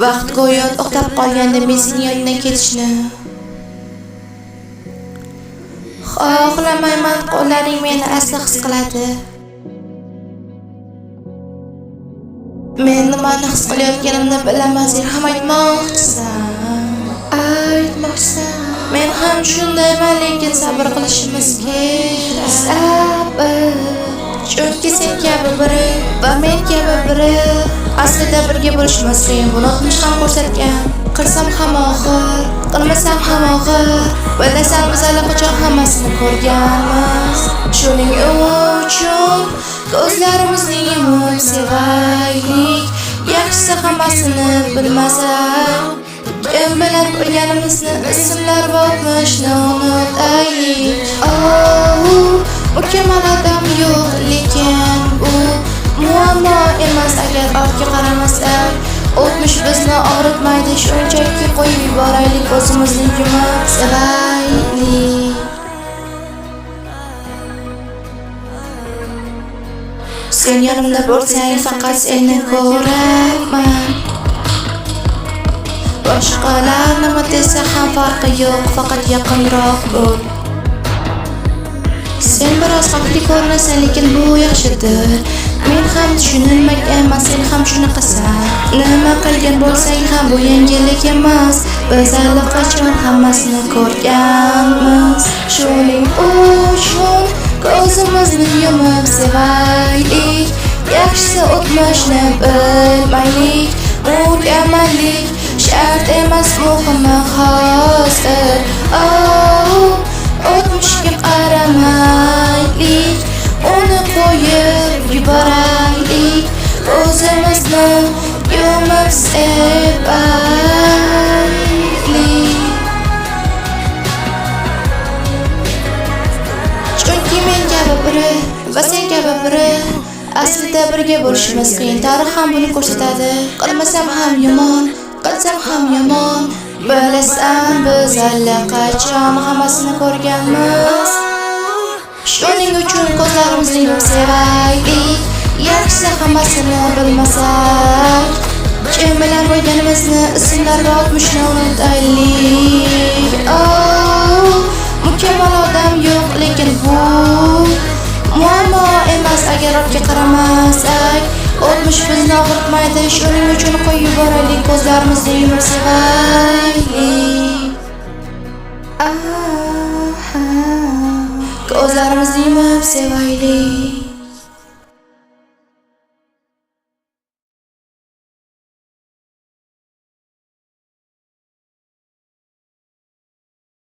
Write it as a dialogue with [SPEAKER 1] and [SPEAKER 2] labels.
[SPEAKER 1] Vaqt go'yo to'xtab qolganda men sening yonidan ketishni xohlamayman. Qo'llaring meni asli his qiladi. Men nimani his qilayotganimni bilaman. Sen ham aytmoqchisan. Men ham shundayman, lekin sabr qilishimiz kerak. Sabr. Chunki sen kabi biri va men kabi biri aslida birga bo'lishimiz qiyin. Buni o'tmish ham ko'rsatgan. Qilsam ham og'ir, qilmasam ham og'ir. Bilasan, biz allaqachon hammasini ko'rganmiz. Shuning uchun ko'zlarimizni yumib sevaylik. Yaxshisi hammasini bilmasak, kim bilan bilganimizni, ismlar va o'tmishni unutaylik. Mukammal odam yo'q, lekin bu muammo emas. Agar ortga qaramasak, o'tmish bizni og'ritmaydi. Shunchaki qo'yib yuboraylik, o'zimizni yumib sevaylik. Sen yonimda bo'lsang, faqat seni ko'raman. Boshqalar nima desa ham farqi yo'q, faqat yaqinroq bo'l. Sen biroz xavfli ko'rinasan, lekin bu yaxshidir. Men ham tushunilmaganman, sen ham shunaqasan. Nima qilgan bo'lsang ham bu yangilik emas. Biz allaqachon hammasini ko'rganmiz. Shuning uchun ko'zimizni yumib sevaylik. Yaxshisi o'tmishni bilmaylik. Mukammallik shart emas, muhimi hozir. O'tmishga qaramaylik, uni qo'yib yuboraylik. O'zimizni yumib sevaylik. Chunki men kabi biri va sen kabi biri aslida birga bo'lishimiz qiyin. Tarix ham buni ko'rsatadi. Qilmasam ham yomon, qilsam ham yomon. Bilasan, biz allaqachon hammasini ko'rganmiz. Shuning uchun ko'zlarimizni yumib sevaylik. Yaxshisi hammasini bilmasak, kim bilan bo'lganimizni, ismlar va o'tmishni unutaylik. Mukammal odam yo'q, lekin bu muammo emas. Agar ortga qaramasak, o'tmish bizni og'ritmaydi. Shuning uchun qo'yib yuboraylik, ko'zlarimizni yumib sevaylik. Ko'zlarimizni yumib sevaylik.